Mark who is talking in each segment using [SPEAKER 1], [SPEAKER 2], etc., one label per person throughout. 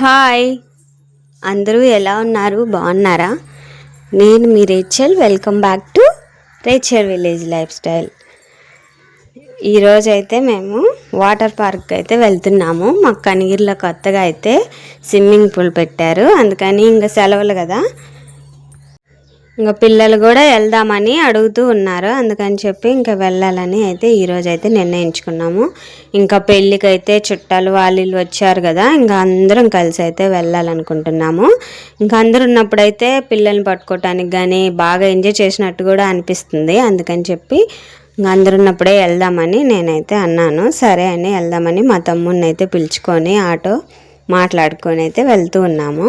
[SPEAKER 1] Hi, అందరూ ఎలా ఉన్నారు? బాగున్నారా? నేను మీ Rachel. Welcome back to Rachel village lifestyle. ఈరోజు అయితే మేము వాటర్ పార్క్ అయితే వెళ్తున్నాము. మాకు కనిగిరిలో కొత్తగా అయితే స్విమ్మింగ్ పూల్ పెట్టారు. అందుకని ఇంకా సెలవులు కదా, ఇంకా పిల్లలు కూడా వెళ్దామని అడుగుతూ ఉన్నారు. అందుకని చెప్పి ఇంకా వెళ్ళాలని అయితే ఈరోజు అయితే నిర్ణయించుకున్నాము. ఇంకా పెళ్ళికైతే చుట్టాలు వాళ్ళు వచ్చారు కదా, ఇంకా అందరం కలిసి అయితే వెళ్ళాలనుకుంటున్నాము. ఇంకా అందరు ఉన్నప్పుడైతే పిల్లల్ని పట్టుకోవటానికి కానీ బాగా ఎంజాయ్ చేసినట్టు కూడా అనిపిస్తుంది. అందుకని చెప్పి ఇంకా అందరు ఉన్నప్పుడే వెళ్దామని నేనైతే అన్నాను. సరే అని వెళ్దామని మా తమ్ముడిని అయితే పిలుచుకొని ఆటో మాట్లాడుకొని అయితే వెళ్తూ ఉన్నాము.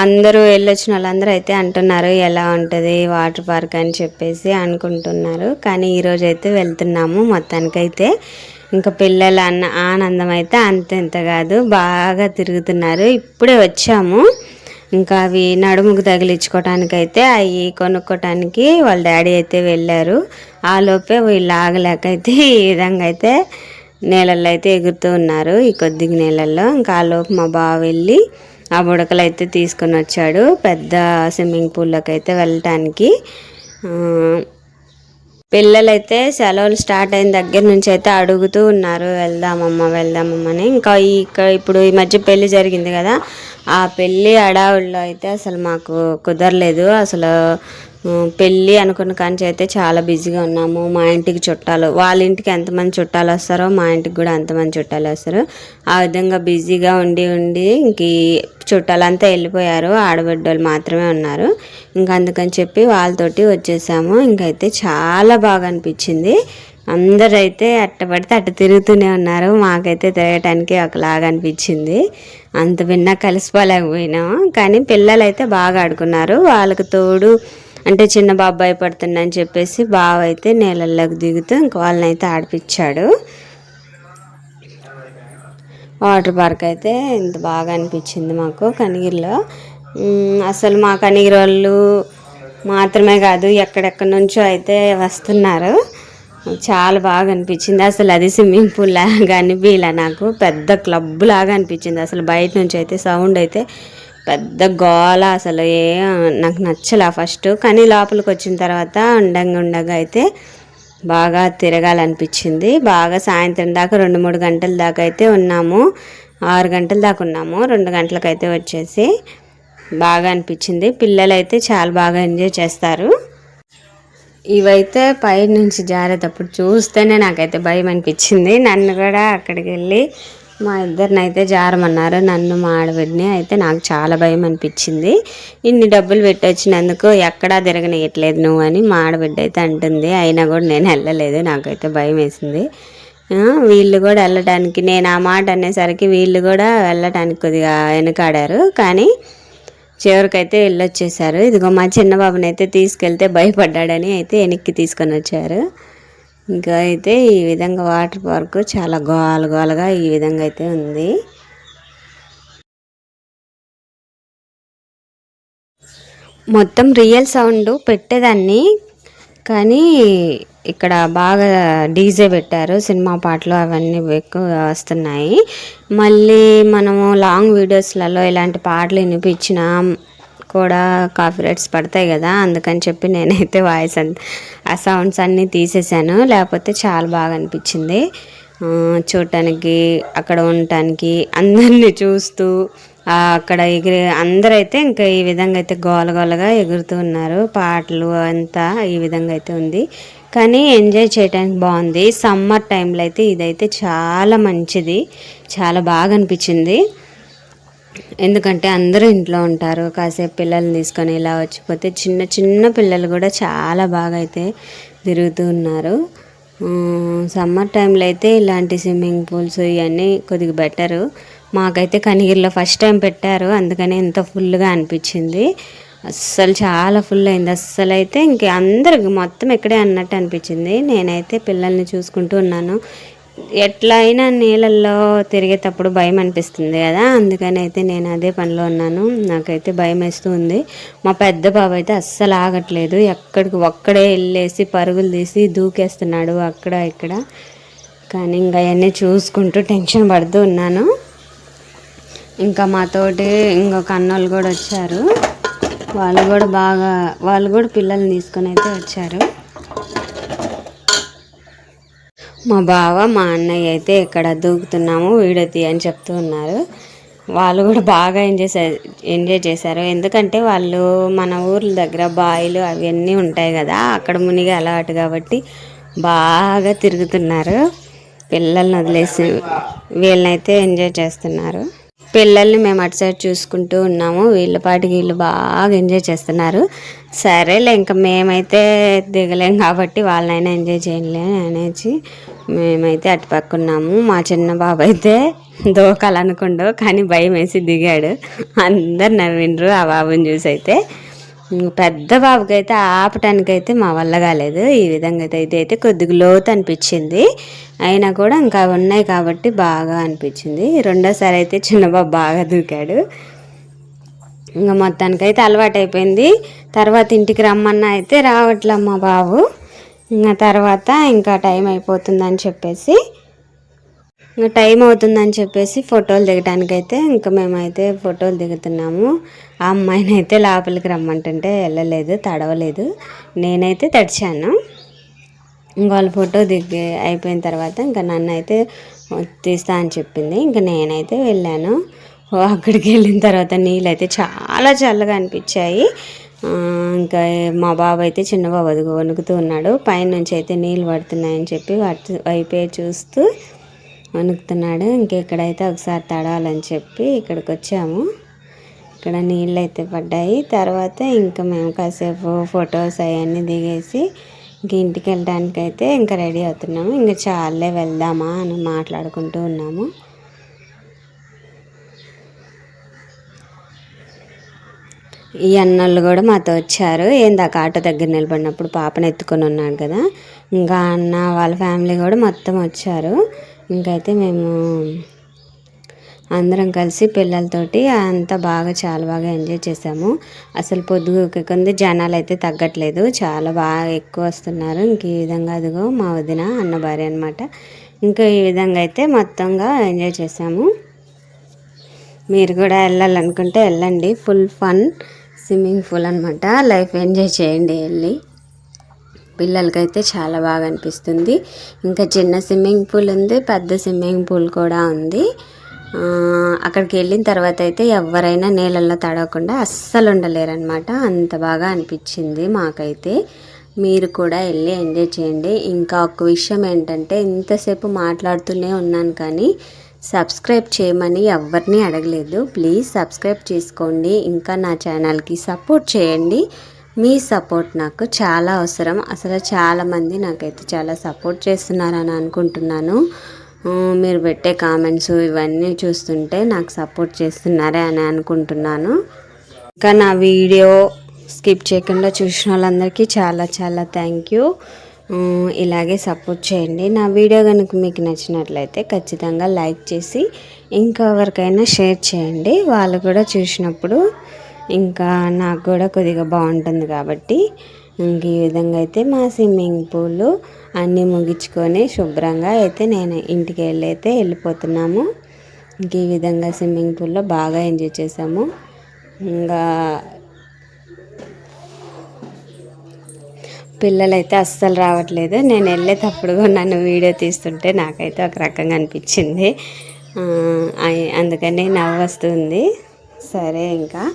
[SPEAKER 1] అందరూ వెళ్ళొచ్చిన వాళ్ళందరూ అయితే అంటున్నారు ఎలా ఉంటుంది వాటర్ పార్క్ అని చెప్పేసి అనుకుంటున్నారు. కానీ ఈరోజు అయితే వెళ్తున్నాము. మొత్తానికైతే ఇంకా పిల్లల ఆనందం అయితే అంతెంత కాదు, బాగా తిరుగుతున్నారు. ఇప్పుడే వచ్చాము. ఇంకా అవి నడుముకు తగిలించుకోవటానికైతే అవి కొనుక్కోటానికి వాళ్ళ డాడీ అయితే వెళ్ళారు. ఆ లోపే వీళ్ళు ఆగలేక అయితే ఈ విధంగా అయితే నీళ్ళల్లో అయితే ఎగురుతూ ఉన్నారు. ఈ కొద్దిగా నీళ్ళల్లో ఇంకా ఆ లోపు మా బావ వెళ్ళి ఆ బుడకలు అయితే తీసుకొని వచ్చాడు పెద్ద స్విమ్మింగ్ పూల్లోకి అయితే వెళ్ళటానికి. పిల్లలైతే సెలవులు స్టార్ట్ అయిన దగ్గర నుంచి అయితే అడుగుతూ ఉన్నారు వెళ్దామమ్మా అని. ఇంకా ఇప్పుడు ఈ మధ్య పెళ్ళి జరిగింది కదా, ఆ పెళ్ళి అడావుల్లో అయితే అసలు మాకు కుదరలేదు. అసలు పెళ్ళి అనుకున్న కాంచి అయితే చాలా బిజీగా ఉన్నాము. మా ఇంటికి చుట్టాలు, వాళ్ళ ఇంటికి ఎంతమంది చుట్టాలు వస్తారో మా ఇంటికి కూడా అంతమంది చుట్టాలు వస్తారు. ఆ విధంగా బిజీగా ఉండి ఇంక చుట్టాలంతా వెళ్ళిపోయారు, ఆడబిడ్డలు మాత్రమే ఉన్నారు. ఇంకా అందుకని చెప్పి వాళ్ళతోటి వచ్చేసాము. ఇంకైతే చాలా బాగా అనిపించింది. అందరూ అయితే అట్టపడితే అట్ట తిరుగుతూనే ఉన్నారు. మాకైతే తిరగటానికి ఒకలాగా అనిపించింది. అంత విన్నా కలిసిపోలేకపోయినాము. కానీ పిల్లలు అయితే బాగా ఆడుకున్నారు. వాళ్ళకి తోడు అంటే చిన్న బాబు భయపడుతుందని చెప్పేసి బావ అయితే నీళ్ళల్లోకి దిగుతూ ఇంక వాళ్ళని అయితే ఆడిపించాడు. వాటర్ పార్క్ అయితే ఇంత బాగా అనిపించింది మాకు కనిగిరిలో. అసలు మా కనిగిరి వాళ్ళు మాత్రమే కాదు, ఎక్కడెక్కడి నుంచో అయితే వస్తున్నారు. చాలా బాగా అనిపించింది. అసలు అది స్విమ్మింగ్ పూల్ లాగా అనిపించలే, నాకు పెద్ద క్లబ్ లాగా అనిపించింది. అసలు బయట నుంచి అయితే సౌండ్ అయితే పెద్ద గోల, అసలు నాకు నచ్చలే ఫస్ట్. కానీ లోపలికి వచ్చిన తర్వాత ఉండగా అయితే బాగా తిరగాలనిపించింది. బాగా సాయంత్రం దాకా 2-3 గంటల దాకా అయితే ఉన్నాము. 6 గంటల దాకా ఉన్నాము. 2 గంటలకైతే వచ్చేసి బాగా అనిపించింది. పిల్లలు అయితే చాలా బాగా ఎంజాయ్ చేస్తారు. ఇవైతే పై నుంచి జారేటప్పుడు చూస్తేనే నాకైతే భయం అనిపించింది. నన్ను కూడా అక్కడికి వెళ్ళి మా ఇద్దరిని అయితే జారమన్నారు, నన్ను మా ఆడబిడ్డని. అయితే నాకు చాలా భయం అనిపించింది. ఇన్ని డబ్బులు పెట్టి వచ్చినందుకు ఎక్కడా తిరగనియట్లేదు నువ్వు అని మా ఆడబిడ్డ అయితే అంటుంది. అయినా కూడా నేను వెళ్ళలేదు, నాకైతే భయం వేసింది. వీళ్ళు కూడా వెళ్ళటానికి, నేను ఆ మాట అనేసరికి వీళ్ళు కూడా వెళ్ళటానికి కొద్దిగా వెనకాడారు. కానీ చివరికైతే వెళ్ళొచ్చేసారు. ఇదిగో మా చిన్నబాబుని అయితే తీసుకెళ్తే భయపడ్డాడని అయితే వెనక్కి తీసుకొని వచ్చారు. ఇంకా అయితే ఈ విధంగా వాటర్ పార్క్ చాలా గోలగా ఈ విధంగా అయితే ఉంది. మొత్తం రియల్ సౌండ్ పెట్టేదాన్ని, కానీ ఇక్కడ బాగా డీజే పెట్టారు, సినిమా పాటలు అవన్నీ ఎక్కువ వస్తున్నాయి. మళ్ళీ మనము లాంగ్ వీడియోస్లలో ఇలాంటి పాటలు వినిపించినా కూడా కాపీరైట్స్ పడతాయి కదా, అందుకని చెప్పి నేనైతే వాయిస్ ఆ సౌండ్స్ అన్నీ తీసేసాను. లేకపోతే చాలా బాగా అనిపించింది చూడటానికి, అక్కడ ఉండటానికి, అందరినీ చూస్తూ అక్కడ అందరైతే ఇంకా ఈ విధంగా అయితే గోలగా ఎగురుతూ ఉన్నారు. పాటలు అంతా ఈ విధంగా అయితే ఉంది. కానీ ఎంజాయ్ చేయడానికి బాగుంది. సమ్మర్ టైంలో అయితే ఇదైతే చాలా మంచిది, చాలా బాగా అనిపించింది. ఎందుకంటే అందరూ ఇంట్లో ఉంటారు, కాసేపు పిల్లల్ని తీసుకొని ఇలా వచ్చిపోతే చిన్న పిల్లలు కూడా చాలా బాగా అయితే తిరుగుతూ ఉన్నారు. సమ్మర్ టైంలో అయితే ఇలాంటి స్విమ్మింగ్ పూల్స్ ఇవన్నీ కొద్దిగా బెటరు. మాకైతే కనిగిరిలో ఫస్ట్ టైం పెట్టారు, అందుకని ఎంత ఫుల్గా అనిపించింది. అస్సలు చాలా ఫుల్ అయింది. అస్సలు అయితే ఇంక అందరికి మొత్తం ఇక్కడే అన్నట్టు అనిపించింది. నేనైతే పిల్లల్ని చూసుకుంటూ ఉన్నాను. ఎట్లా అయినా నీళ్ళల్లో తిరిగేటప్పుడు భయం అనిపిస్తుంది కదా, అందుకని అయితే నేను అదే పనిలో ఉన్నాను. నాకైతే భయం వేస్తూ ఉంది. మా పెద్ద బాబు అయితే అస్సలు ఆగట్లేదు, ఎక్కడికి ఒక్కడే వెళ్ళేసి పరుగులు తీసి దూకేస్తున్నాడు అక్కడ ఇక్కడ. కానీ ఇంకా అవన్నీ చూసుకుంటూ టెన్షన్ పడుతూ ఉన్నాను. ఇంకా మాతోటి ఇంకొక అన్నోళ్ళు కూడా వచ్చారు. వాళ్ళు కూడా పిల్లల్ని తీసుకొని అయితే వచ్చారు. మా బావ మా అన్నయ్య అయితే ఇక్కడ దూకుతున్నాము వీడియో తీయని చెప్తూ ఉన్నారు. వాళ్ళు కూడా బాగా ఎంజాయ్ చేశారు. ఎందుకంటే వాళ్ళు మన ఊర్ల దగ్గర బాయిలు అవన్నీ ఉంటాయి కదా, అక్కడ మునిగి అలవాటు కాబట్టి బాగా తిరుగుతున్నారు. పిల్లల్ని వదిలేసి వీళ్ళనైతే ఎంజాయ్ చేస్తున్నారు. పిల్లల్ని మేము అటు సైడ్ చూసుకుంటూ ఉన్నాము. వీళ్ళ పాటికి వీళ్ళు బాగా ఎంజాయ్ చేస్తున్నారు. సరేలే ఇంకా మేమైతే దిగలేం కాబట్టి వాళ్ళనైనా ఎంజాయ్ చేయలే అనేసి మేమైతే అటు పక్కున్నాము. మా చిన్న బాబు అయితే దూకాలనుకుండు కానీ భయం వేసి దిగాడు. అందరు నవ్విండ్రు ఆ బాబుని చూసి. అయితే పెద్ద బాబుకి అయితే ఆపటానికైతే మా వల్ల కాలేదు. ఈ విధంగా అయితే కొద్దిగా లోతు అనిపించింది. అయినా కూడా ఇంకా ఉన్నాయి కాబట్టి బాగా అనిపించింది. రెండోసారి అయితే చిన్న బాబు బాగా దూకాడు. ఇంకా మొత్తానికైతే అలవాటు అయిపోయింది. తర్వాత ఇంటికి రమ్మన్నా అయితే రావట్లే మా బాబు. ఇంకా తర్వాత ఇంకా టైం అయిపోతుందని చెప్పేసి ఫోటోలు దిగడానికైతే ఇంకా మేమైతే ఫోటోలు దిగుతున్నాము. ఆ అమ్మాయిని అయితే లోపలికి రమ్మంటుంటే వెళ్ళలేదు, తడవలేదు. నేనైతే తడిచాను. ఇంకా వాళ్ళు ఫోటో దిగి అయిపోయిన తర్వాత ఇంకా నన్ను అయితే తీస్తా అని చెప్పింది. ఇంకా నేనైతే వెళ్ళాను. అక్కడికి వెళ్ళిన తర్వాత నీళ్ళు అయితే చాలా చల్లగా అనిపించాయి. ఇంకా మా బాబు అయితే చిన్న బాబు అది వణుకుతూ ఉన్నాడు. పైనుంచి అయితే నీళ్ళు పడుతున్నాయని చెప్పి వైపే చూస్తూ వణుకుతున్నాడు. ఇంకెక్కడైతే ఒకసారి తడాలని చెప్పి ఇక్కడికి వచ్చాము. ఇక్కడ నీళ్ళు అయితే పడ్డాయి. తర్వాత ఇంకా మేము కాసేపు ఫొటోస్ అవన్నీ దిగేసి ఇంక ఇంటికి వెళ్ళడానికి అయితే ఇంకా రెడీ అవుతున్నాము. ఇంకా చాలే వెళ్దామా అని మాట్లాడుకుంటూ ఉన్నాము. ఈ అన్నోళ్ళు కూడా మాతో వచ్చారు. ఏందాక ఆటో దగ్గర నిలబడినప్పుడు పాపను ఎత్తుకొని ఉన్నాడు కదా, ఇంకా అన్న వాళ్ళ ఫ్యామిలీ కూడా మొత్తం వచ్చారు. ఇంకైతే మేము అందరం కలిసి పిల్లలతోటి అంతా చాలా బాగా ఎంజాయ్ చేసాము. అసలు పొద్దుకి కొంది జనాలు అయితే తగ్గట్లేదు, చాలా బాగా ఎక్కువ వస్తున్నారు. ఇంక ఈ విధంగా అదిగో మా వదిన అన్న భార్య అనమాట. ఇంకా ఈ విధంగా అయితే మొత్తంగా ఎంజాయ్ చేసాము. మీరు కూడా వెళ్ళాలనుకుంటే వెళ్ళండి. ఫుల్ ఫన్ స్విమ్మింగ్ పూల్ అనమాట. లైఫ్ ఎంజాయ్ చేయండి వెళ్ళి. పిల్లలకైతే చాలా బాగా అనిపిస్తుంది. ఇంకా చిన్న స్విమ్మింగ్ పూల్ ఉంది, పెద్ద స్విమ్మింగ్ పూల్ కూడా ఉంది. అక్కడికి వెళ్ళిన తర్వాత అయితే ఎవరైనా నీళ్ళల్లో తడవకుండా అస్సలు ఉండలేరనమాట. అంత బాగా అనిపించింది మాకైతే. మీరు కూడా వెళ్ళి ఎంజాయ్ చేయండి. ఇంకా ఒక విషయం ఏంటంటే, ఇంతసేపు మాట్లాడుతూనే ఉన్నాను కానీ సబ్స్క్రైబ్ చేయమని ఎవరిని అడగలేదు. ప్లీజ్ సబ్స్క్రైబ్ చేసుకోండి. ఇంకా నా ఛానల్కి సపోర్ట్ చేయండి. మీ సపోర్ట్ నాకు చాలా అవసరం. అసలు చాలామంది నాకైతే చాలా సపోర్ట్ చేస్తున్నారని అనుకుంటున్నాను. మీరు పెట్టే కామెంట్స్ ఇవన్నీ చూస్తుంటే నాకు సపోర్ట్ చేస్తున్నారే అని అనుకుంటున్నాను. ఇంకా నా వీడియో స్కిప్ చేయకుండా చూసిన వాళ్ళందరికీ చాలా చాలా థ్యాంక్ యూ. ఇలాగే సపోర్ట్ చేయండి. నా వీడియో కనుక మీకు నచ్చినట్లయితే ఖచ్చితంగా లైక్ చేసి ఇంకా ఎవరికైనా షేర్ చేయండి. వాళ్ళు కూడా చూసినప్పుడు ఇంకా నాకు కూడా కొద్దిగా బాగుంటుంది కాబట్టి. ఇంక ఈ విధంగా అయితే మా స్విమ్మింగ్ పూల్ అన్నీ ముగించుకొని శుభ్రంగా అయితే నేను ఇంటికి వెళ్ళిపోతున్నాము. ఇంక ఈ విధంగా స్విమ్మింగ్ పూల్లో బాగా ఎంజాయ్ చేసాము. ఇంకా పిల్లలైతే అస్సలు రావట్లేదు. నేను వెళ్ళేటప్పుడు నన్ను వీడియో తీస్తుంటే నాకైతే ఒక రకంగా అనిపించింది. అందుకని నవ్వు వస్తుంది. సరే ఇంకా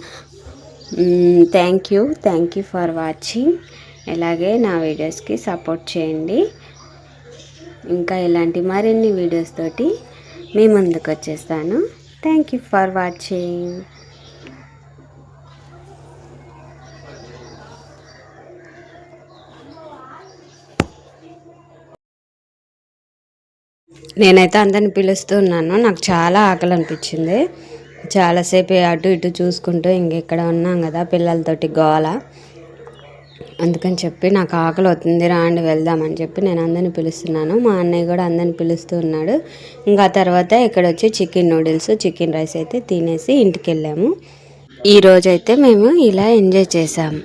[SPEAKER 1] థ్యాంక్ యూ ఫర్ వాచింగ్. ఇలాగే నా వీడియోస్కి సపోర్ట్ చేయండి. ఇంకా ఇలాంటి మరిన్ని వీడియోస్ తోటి మీ ముందుకు వచ్చేస్తాను. Thank you for watching. నేనైతే అందరిని పిలుస్తూ ఉన్నాను. నాకు చాలా ఆకలి అనిపించింది. చాలాసేపు అటు ఇటు చూసుకుంటూ ఇంకెక్కడ ఉన్నాం కదా పిల్లలతోటి గోల. అందుకని చెప్పి నాకు ఆకలి అవుతుంది, రాండి వెళ్దామని చెప్పి నేను అందరిని పిలుస్తున్నాను. మా అన్నయ్య కూడా అందరిని పిలుస్తూ ఉన్నాడు. ఇంకా తర్వాత ఇక్కడ వచ్చి చికెన్ నూడిల్స్, చికెన్ రైస్ అయితే తినేసి ఇంటికి వెళ్ళాము. ఈరోజైతే మేము ఇలా ఎంజాయ్ చేసాము.